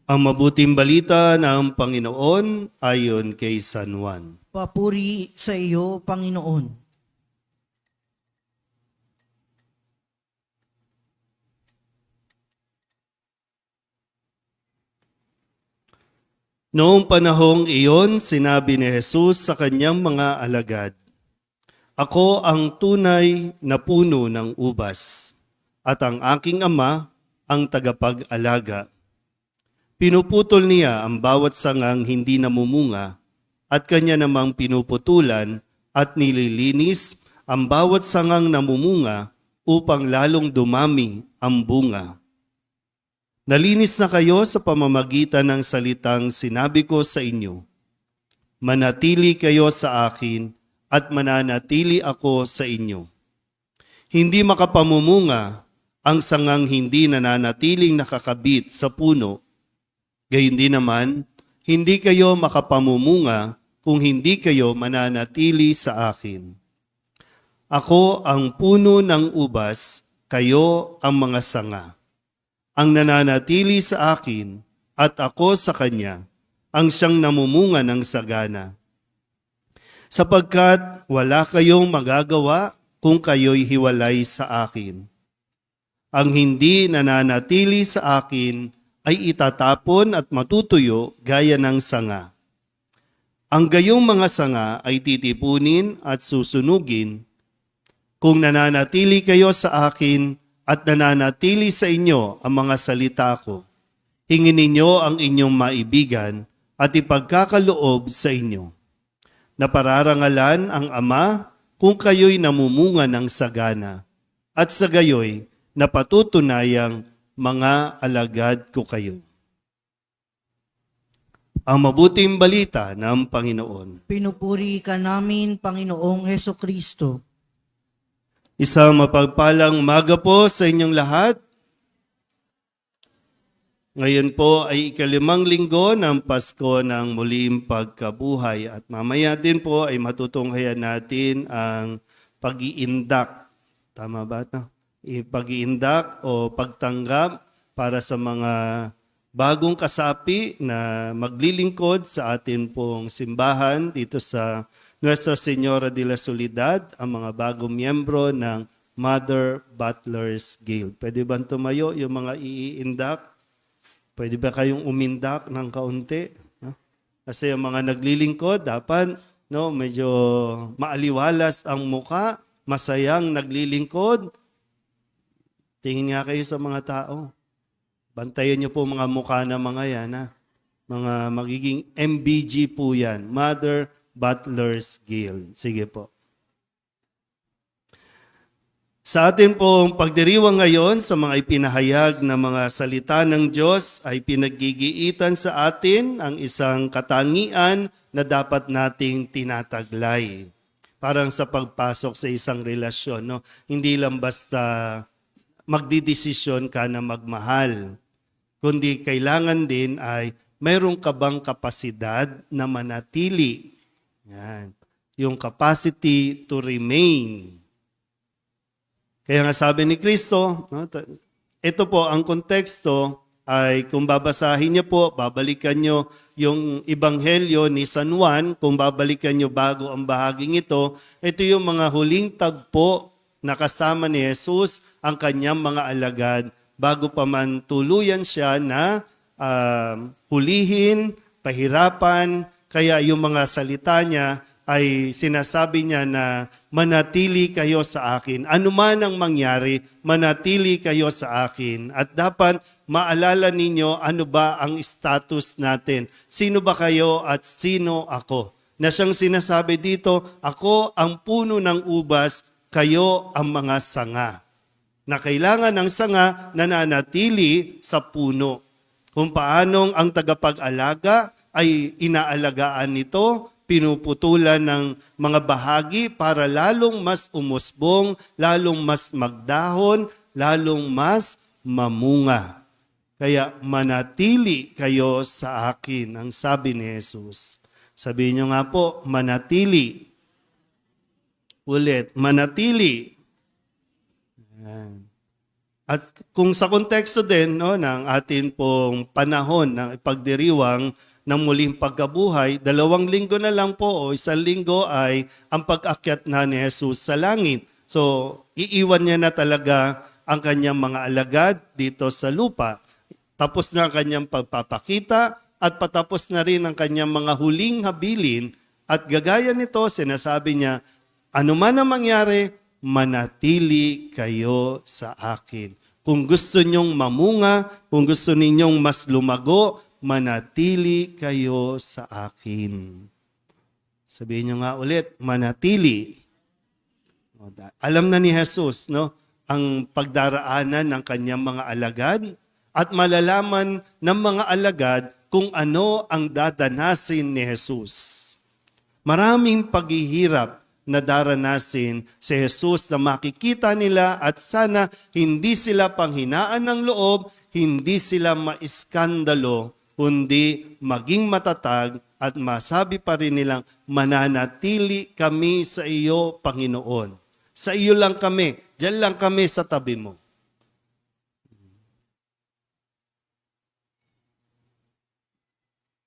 Ang mabuting balita ng Panginoon ayon kay San Juan. Papuri sa iyo, Panginoon. Noong panahong iyon, sinabi ni Jesus sa kanyang mga alagad, "Ako ang tunay na puno ng ubas, at ang aking ama ang tagapag-alaga. Pinuputol niya ang bawat sangang hindi namumunga, at kanya namang pinuputulan at nililinis ang bawat sangang namumunga upang lalong dumami ang bunga. Nalinis na kayo sa pamamagitan ng salitang sinabi ko sa inyo. Manatili kayo sa akin at mananatili ako sa inyo. Hindi makapamumunga ang sangang hindi nananatiling nakakabit sa puno. Gayon din naman, hindi kayo makapamumunga kung hindi kayo mananatili sa akin. Ako ang puno ng ubas, kayo ang mga sanga. Ang nananatili sa akin at ako sa kanya, ang siyang namumunga ng sagana. Sapagkat wala kayong magagawa kung kayo'y hiwalay sa akin. Ang hindi nananatili sa akin ay itatapon at matutuyo gaya ng sanga. Ang gayong mga sanga ay titipunin at susunugin. Kung nananatili kayo sa akin at nananatili sa inyo ang mga salita ko, hingin ninyo ang inyong maibigan at ipagkakaloob sa inyo. Napararangalan ang Ama kung kayo'y namumunga ng sagana, at sa gayoy napatutunayang mga alagad ko kayo." Ang mabuting balita ng Panginoon. Pinupuri ka namin, Panginoong Hesukristo. Isang mapagpalang umaga po sa inyong lahat. Ngayon po ay ikalimang linggo ng Pasko ng muling pagkabuhay at mamaya din po ay matutunghayan natin ang pag-iindak. Tama ba ito? Pag-iindak o pagtanggap para sa mga bagong kasapi na maglilingkod sa atin pong simbahan dito sa Nuestra Señora de la Soledad, ang mga bagong miyembro ng Mother Butlers Guild. Pwede ba tumayo yung mga iindak? Pwede ba kayong umindak ng kaunti? No? Kasi yung mga naglilingkod, dapat medyo maaliwalas ang muka, masayang naglilingkod. Tingin nga kayo sa mga tao. Bantayan niyo po mga mukha ng mga yan. Ha? Mga magiging MBG po yan. Mother Butlers Guild. Sige po. Sa atin pong pagdiriwang ngayon sa mga ipinahayag na mga salita ng Diyos ay pinaggigiitan sa atin ang isang katangian na dapat nating tinataglay. Parang sa pagpasok sa isang relasyon. No? Hindi lang basta magdidesisyon ka na magmahal, kundi kailangan din ay mayroon ka bang kapasidad na manatili. Yan. Yung capacity to remain. Kaya nga sabi ni Kristo, ito po ang konteksto ay kung babasahin niyo po, babalikan niyo yung Ebanghelyo ni San Juan, kung babalikan niyo bago ang bahaging ito yung mga huling tagpo na kasama ni Jesus ang kanyang mga alagad bago pa man tuluyan siya na hulihin, pahirapan. Kaya yung mga salita niya ay sinasabi niya na manatili kayo sa akin. Ano man ang mangyari, manatili kayo sa akin. At dapat maalala ninyo ano ba ang status natin. Sino ba kayo at sino ako? Na siyang sinasabi dito, ako ang puno ng ubas, kayo ang mga sanga. Na kailangan ng sanga nananatili sa puno. Kung paanong ang tagapag-alaga ay inaalagaan nito, pinuputulan ng mga bahagi para lalong mas umusbong, lalong mas magdahon, lalong mas mamunga. Kaya manatili kayo sa akin, ang sabi ni Jesus. Sabihin niyo nga po, manatili. Ulit, manatili. Ayan. At kung sa konteksto din no, ng atin pong panahon ng pagdiriwang ng muling pagkabuhay, 2 linggo na lang po o 1 linggo ay ang pag-akyat na ni Jesus sa langit. So, iiwan niya na talaga ang kanyang mga alagad dito sa lupa. Tapos na ang kanyang pagpapakita at patapos na rin ang kanyang mga huling habilin. At gagaya nito, sinasabi niya, ano man ang mangyari, manatili kayo sa akin. Kung gusto ninyong mamunga, kung gusto ninyong mas lumago, manatili kayo sa akin. Sabihin niyo nga ulit, manatili. Alam na ni Jesus, no, ang pagdaraanan ng kanyang mga alagad at malalaman ng mga alagad kung ano ang dadanasin ni Jesus. Maraming paghihirap na daranasin si Jesus na makikita nila at sana hindi sila panghinaan ng loob, hindi sila maiskandalo, kundi maging matatag at masabi pa rin nilang mananatili kami sa iyo, Panginoon. Sa iyo lang kami, diyan lang kami sa tabi mo.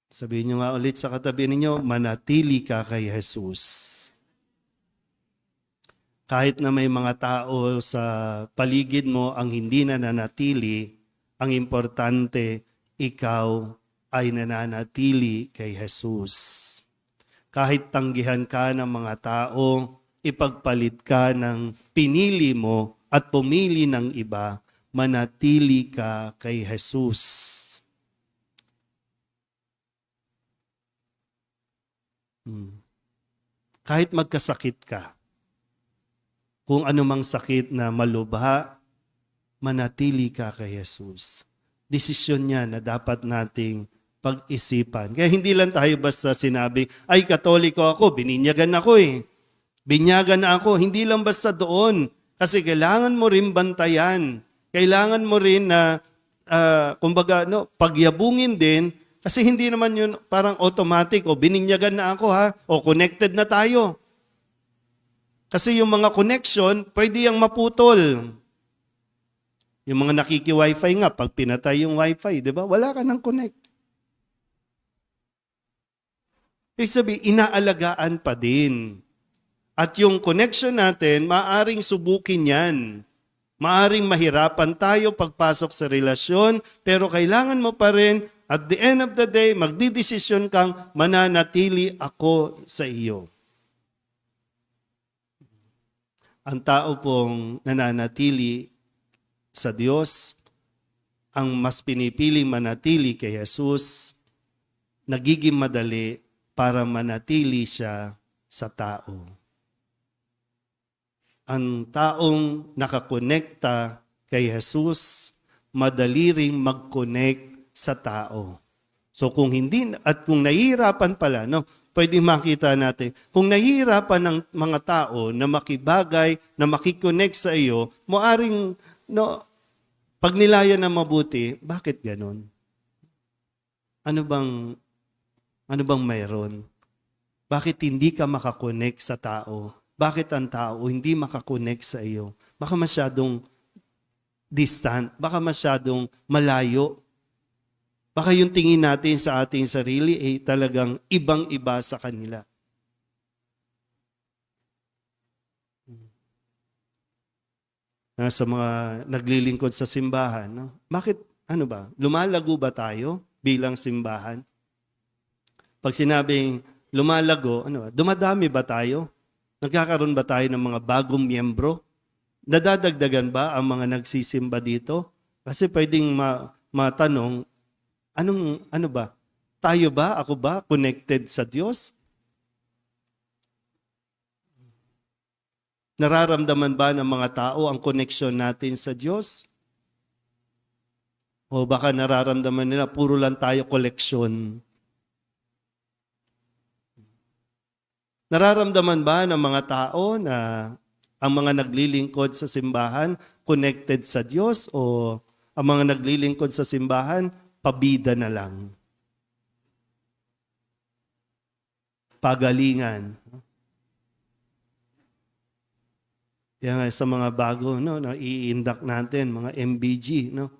Sabihin niyo nga ulit sa katabi ninyo, manatili ka kay Jesus. Kahit na may mga tao sa paligid mo ang hindi na nanatili, ang importante, ikaw ay nananatili kay Jesus. Kahit tanggihan ka ng mga tao, ipagpalit ka ng pinili mo at pumili ng iba, manatili ka kay Jesus. Kahit magkasakit ka, kung anumang sakit na malubha, manatili ka kay Jesus. Desisyon niya na dapat nating pag-isipan. Kaya hindi lang tayo basta sinabi, ay Katoliko ako, bininyagan ako eh. Binyagan na ako, hindi lang basta doon. Kasi kailangan mo rin bantayan. Kailangan mo rin na, kumbaga, no, pagyabungin din. Kasi hindi naman yun parang automatic, o bininyagan na ako ha, o connected na tayo. Kasi yung mga connection, pwede yung maputol. Yung mga nakiki-wifi nga, pag pinatay yung wifi, di ba? Wala ka nang connect. Ibig sabihin, inaalagaan pa din. At yung connection natin, maaring subukin yan. Maaring mahirapan tayo pagpasok sa relasyon, pero kailangan mo pa rin, at the end of the day, magdidesisyon kang mananatili ako sa iyo. Ang tao pong nananatili sa Diyos, ang mas pinipiling manatili kay Jesus, nagiging madali para manatili siya sa tao. Ang taong nakakonekta kay Jesus, madali ring mag-connect sa tao. So kung hindi, at kung nahihirapan pala, no, pwede makita natin, kung nahihirapan ng mga tao na makibagay, na makikonnect sa iyo, maaring, no, pag nilaya na mabuti, bakit ganon? Ano bang mayroon? Bakit hindi ka makakonect sa tao? Bakit ang tao hindi makakonect sa iyo? Baka masyadong distant, baka masyadong malayo. Baka yung tingin natin sa ating sarili ay talagang ibang-iba sa kanila. Sa mga naglilingkod sa simbahan, no? Bakit, lumalago ba tayo bilang simbahan? Pag sinabing lumalago, dumadami ba tayo? Nagkakaroon ba tayo ng mga bagong miyembro? Nadadagdagan ba ang mga nagsisimba dito? Kasi pwedeng matanong, ano ba? Tayo ba? Ako ba? Connected sa Diyos? Nararamdaman ba ng mga tao ang connection natin sa Diyos? O baka nararamdaman nila, puro lang tayo koleksyon. Nararamdaman ba ng mga tao na ang mga naglilingkod sa simbahan connected sa Diyos, o ang mga naglilingkod sa simbahan pabida na lang? Pagalingan. Kaya nga sa mga bago, no, na i-induct natin, mga MBG, no?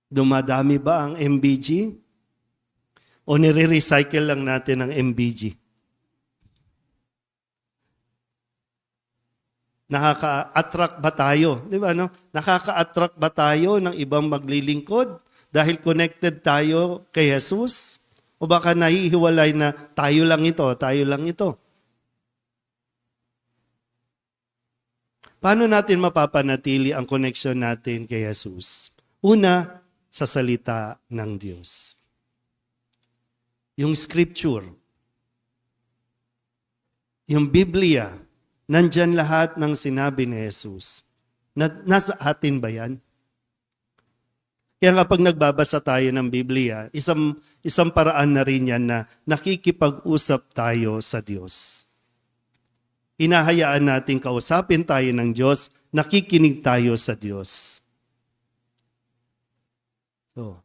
Dumadami ba ang MBG? O nire-recycle lang natin ang MBG? Nakaka-attract ba tayo? Di ba, no? Nakaka-attract ba tayo ng ibang maglilingkod dahil connected tayo kay Jesus? O baka nahihiwalay na tayo lang ito, tayo lang ito? Paano natin mapapanatili ang connection natin kay Jesus? Una, sa salita ng Diyos. Yung scripture, yung Biblia, nandyan lahat ng sinabi ni Jesus. Nasa atin ba yan? Kaya kapag nagbabasa tayo ng Biblia, isang paraan na rin yan na nakikipag-usap tayo sa Diyos. Hinahayaan natin kausapin tayo ng Diyos, nakikinig tayo sa Diyos. So,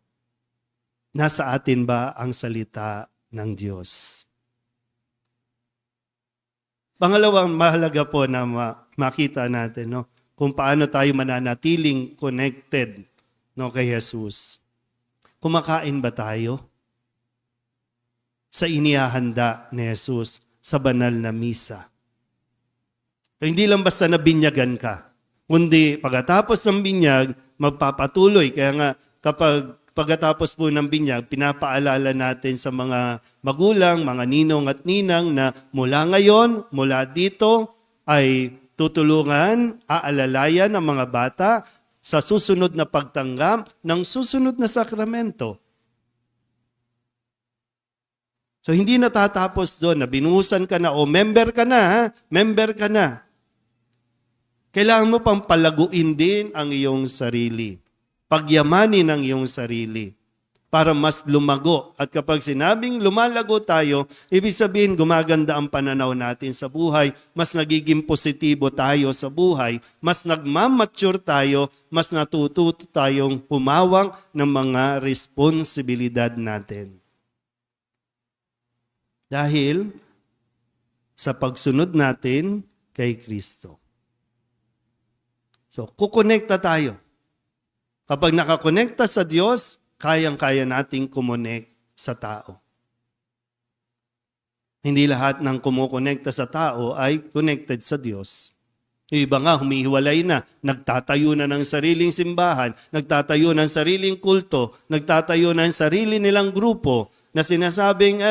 nasa atin ba ang salita ng Diyos? Pangalawang mahalaga po na makita natin, no, kung paano tayo mananatiling connected, no, kay Jesus. Kumakain ba tayo sa inihahanda ni Jesus sa banal na misa? Hindi lang basta nabinyagan ka, kundi pagkatapos ng binyag, magpapatuloy. Kaya nga, kapag pagkatapos po ng binyag, pinapaalala natin sa mga magulang, mga ninong at ninang na mula ngayon, mula dito, ay tutulungan, aalalayan ang mga bata sa susunod na pagtanggap ng susunod na sakramento. So hindi natatapos doon na binuhusan ka na o member ka na, ha? Member ka na. Kailangan mo pang palaguin din ang iyong sarili. Pagyamanin ang iyong sarili para mas lumago. At kapag sinabing lumalago tayo, ibig sabihin gumaganda ang pananaw natin sa buhay, mas nagiging positibo tayo sa buhay, mas nagmamature tayo, mas natututo tayong humawak ng mga responsibilidad natin. Dahil sa pagsunod natin kay Kristo. So, kukonekta tayo. Kapag nakakonekta sa Diyos, kayang-kaya nating kumonect sa tao. Hindi lahat ng kumukonekta sa tao ay connected sa Diyos. Yung iba nga, humihiwalay na, nagtatayo na ng sariling simbahan, nagtatayo ng sariling kulto, nagtatayo ng sarili nilang grupo na sinasabing,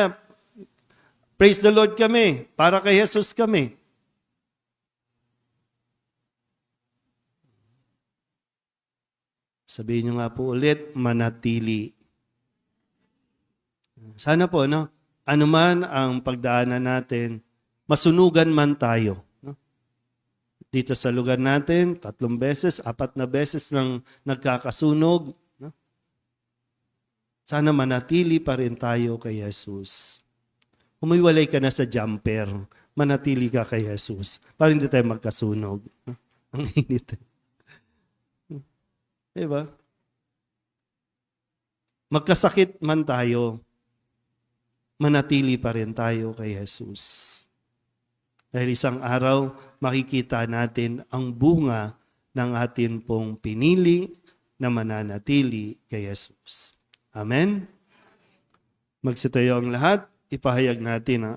praise the Lord kami, para kay Jesus kami. Sabihin nyo nga po ulit, manatili. Sana po, no? Ano man ang pagdaanan natin, masunugan man tayo. No? Dito sa lugar natin, 3 beses, 4 na beses nang nagkakasunog. No? Sana manatili pa rin tayo kay Jesus. Umiwalay ka na sa jumper, manatili ka kay Jesus para hindi tayo magkasunog. No? Ang init. Diba? Magkasakit man tayo, manatili pa rin tayo kay Jesus. Dahil isang araw, makikita natin ang bunga ng atin pong pinili na mananatili kay Jesus. Amen? Magsitayo ang lahat, ipahayag natin ang